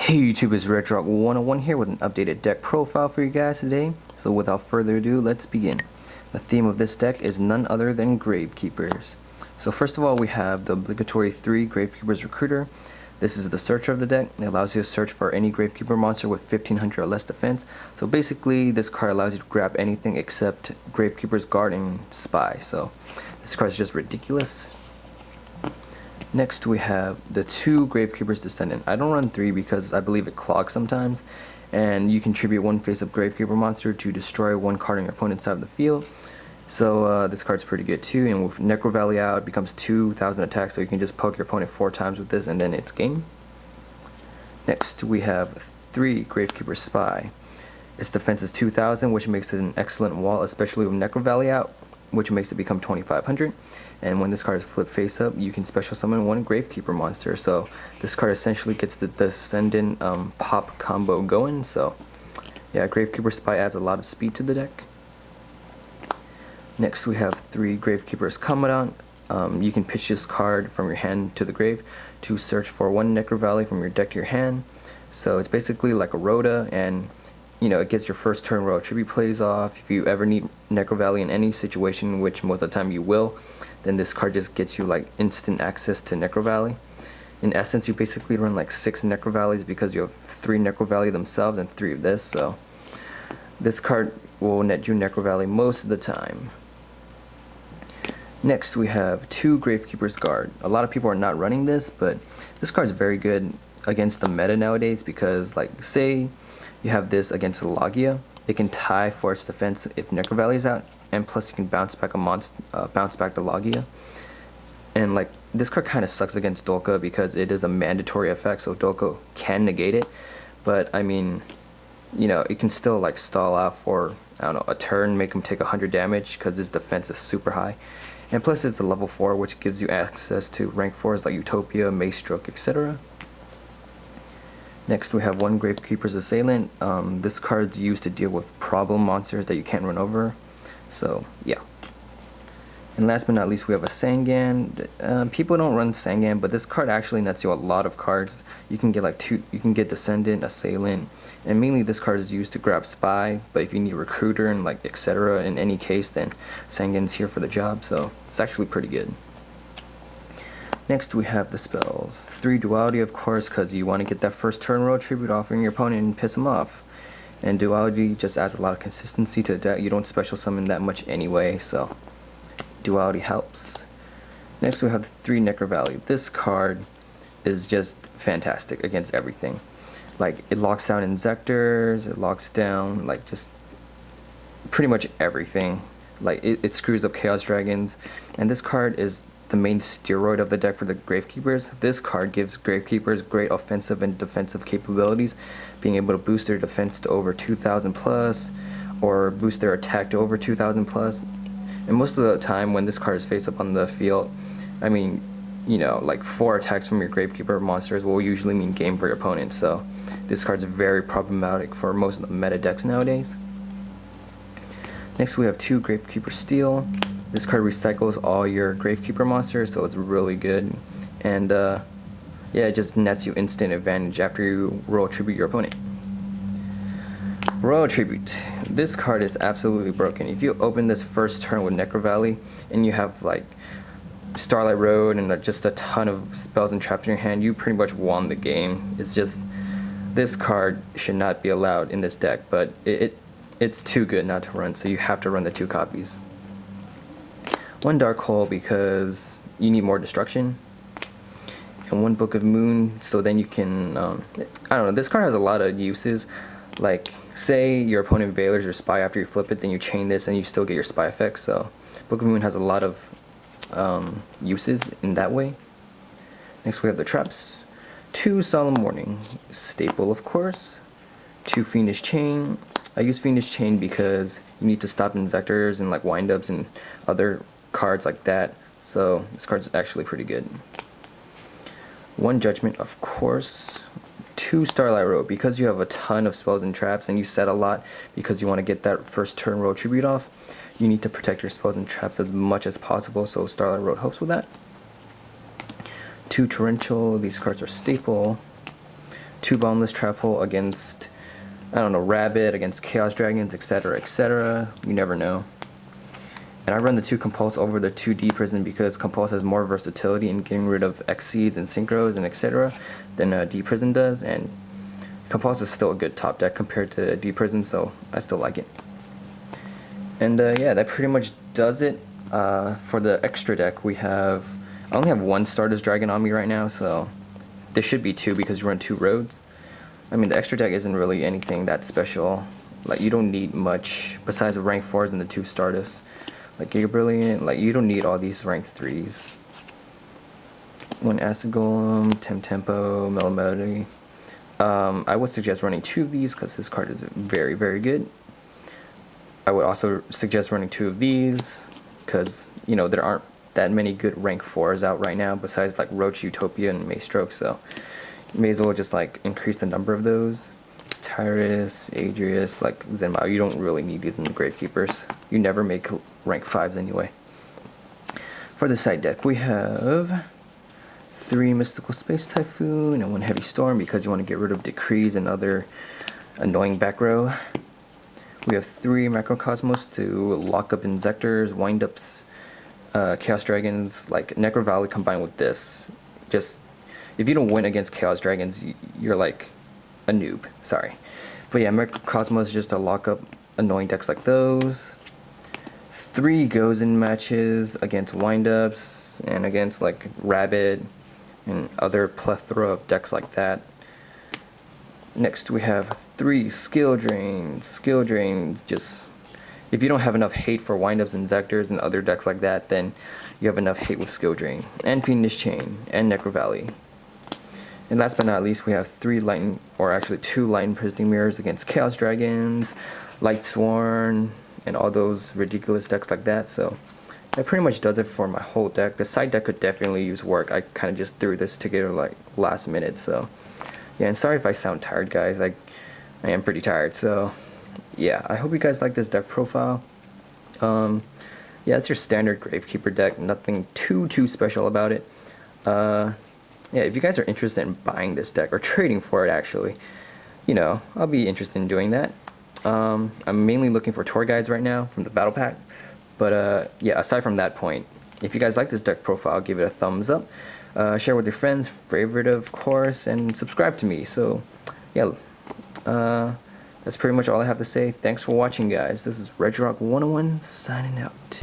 Hey YouTube, it's Redrock 101 here with an updated deck profile for you guys today. So without further ado, let's begin. The theme of this deck is none other than Gravekeepers. So first of all, we have the obligatory 3 Gravekeepers Recruiter. This is the searcher of the deck. It allows you to search for any Gravekeeper monster with 1500 or less defense. So basically, this card allows you to grab anything except Gravekeeper's Guard and Spy. So this card is just ridiculous. Next we have the 2 Gravekeeper's Descendant. I don't run 3 because I believe it clogs sometimes, and you contribute 1 face-up Gravekeeper monster to destroy 1 card on your opponent's side of the field. So this card's pretty good too, and with Necro Valley out, it becomes 2000 attack, so you can just poke your opponent 4 times with this and then it's game. Next we have 3 Gravekeeper Spy. Its defense is 2000, which makes it an excellent wall, especially with Necro Valley out, which makes it become 2500. And when this card is flipped face up, you can special summon 1 Gravekeeper monster. So this card essentially gets the Descendant pop combo going. So yeah, Gravekeeper Spy adds a lot of speed to the deck. Next we have 3 Gravekeeper's Commandant. You can pitch this card from your hand to the grave to search for 1 Necro Valley from your deck to your hand. So it's basically like a Rhoda, and it gets your first turn Royal Tribute plays off. If you ever need Necro Valley in any situation, which most of the time you will, then this card just gets you like instant access to Necro Valley. In essence, you basically run like 6 Necro Valleys because you have 3 Necro Valley themselves and 3 of this, so this card will net you Necro Valley most of the time. Next we have 2 Gravekeeper's Guard. A lot of people are not running this, but this card is very good against the meta nowadays because, like, say you have this against Logia, it can tie for its defense if Necro Valley is out, and plus you can bounce back the Logia. And like this card kind of sucks against Dolka because it is a mandatory effect, so Dolka can negate it. But I mean, it can still like stall out for, I don't know, a turn, make him take 100 damage because his defense is super high. And plus it's a level 4, which gives you access to rank 4s like Utopia, Mace Stroke, etc. Next we have 1 Gravekeeper's Assailant. This card's used to deal with problem monsters that you can't run over. So yeah. And last but not least, we have a Sangan. People don't run Sangan, but this card actually nets you a lot of cards. You can get like 2. You can get Descendant, Assailant, and mainly this card is used to grab Spy. But if you need Recruiter and like etc. in any case, then Sangan's here for the job. So it's actually pretty good. Next we have the spells. 3 Duality, of course, because you want to get that first turn Royal Tribute offering your opponent and piss him off. And Duality just adds a lot of consistency to the deck. You don't special summon that much anyway, so Duality helps. Next we have 3 Necro Valley. This card is just fantastic against everything. Like, it locks down Inzectors, it locks down like just pretty much everything. Like it screws up Chaos Dragons, and this card is the main steroid of the deck for the Gravekeepers. This card gives Gravekeepers great offensive and defensive capabilities, being able to boost their defense to over 2000 plus, or boost their attack to over 2000 plus. And most of the time when this card is face up on the field, I mean, like 4 attacks from your Gravekeeper monsters will usually mean game for your opponent. So this card's very problematic for most of the meta decks nowadays. Next we have 2 Gravekeeper Steel. This card recycles all your Gravekeeper monsters, so it's really good. And yeah, it just nets you instant advantage after you Royal Tribute your opponent. Royal Tribute. This card is absolutely broken. If you open this first turn with Necro Valley and you have like Starlight Road and just a ton of spells and traps in your hand, you pretty much won the game. It's just, this card should not be allowed in this deck, but it's too good not to run, so you have to run the 2 copies. 1 Dark Hole because you need more destruction, and 1 Book of Moon, so then you can, I don't know, this card has a lot of uses. Like, say your opponent Veilers your Spy after you flip it, then you chain this and you still get your Spy effects, so Book of Moon has a lot of uses in that way. Next we have the traps. 2 Solemn Warning, staple of course. 2 Fiendish Chain. I use Fiendish Chain because you need to stop Inzectors and like windups and other cards like that, so this card's actually pretty good. 1 Judgment, of course. 2 Starlight Road, because you have a ton of spells and traps and you set a lot because you want to get that first turn Royal Tribute off, you need to protect your spells and traps as much as possible, so Starlight Road helps with that. 2 Torrential, these cards are staple. 2 Boundless Trap Hole against, I don't know, Rabbit, against Chaos Dragons, etc., etc. You never know. And I run the 2 Compulse over the 2 D Prison because Compulse has more versatility in getting rid of X-Seeds and Synchros and etc. than D Prison does, and Compulse is still a good top deck compared to D Prison, so I still like it. And yeah, that pretty much does it. For the extra deck, I only have 1 Stardust Dragon on me right now, so there should be 2 because you run 2 roads. I mean, the extra deck isn't really anything that special. Like, you don't need much besides the rank 4s and the 2 Stardust. Like Giga Brilliant, like, you don't need all these rank 3s. 1 Acid Golem, Tempo, Melody. I would suggest running 2 of these because this card is very, very good. I would also suggest running 2 of these because, you know, there aren't that many good rank 4s out right now besides like Roach, Utopia, and Maystroke, so you may as well just like increase the number of those. Tyrus, Adrius, like Zenmao, you don't really need these in the Gravekeepers. You never make rank 5s anyway. For the side deck, we have 3 Mystical Space Typhoon and 1 Heavy Storm because you want to get rid of Decrees and other annoying back row. We have 3 Macrocosmos to lock up Inzectors, Windups, Chaos Dragons, like Necro Valley combined with this. Just, if you don't win against Chaos Dragons, you're like a noob, sorry. But yeah, Macrocosmos is just to lock up annoying decks like those. 3 Gozen matches against Windups and against like Rabbit and other plethora of decks like that. Next we have 3 Skill Drains. Skill Drains, just, if you don't have enough hate for Windups and Inzectors and other decks like that, then you have enough hate with Skill Drain, and Fiendish Chain, and Necro Valley. And last but not least, we have 2 Lightning Imprisoning Mirrors against Chaos Dragons, Light Sworn, and all those ridiculous decks like that. So that pretty much does it for my whole deck. The side deck could definitely use work. I kind of just threw this together like last minute, so yeah. And sorry if I sound tired, guys. I am pretty tired. So yeah, I hope you guys like this deck profile. Yeah, it's your standard Gravekeeper deck. Nothing too special about it. Yeah, if you guys are interested in buying this deck or trading for it, actually, you know, I'll be interested in doing that. I'm mainly looking for tour guides right now from the battle pack, but yeah, aside from that point, if you guys like this deck profile, give it a thumbs up, share with your friends, favorite of course, and subscribe to me. So yeah, that's pretty much all I have to say. Thanks for watching, guys. This is RegRock 101 signing out.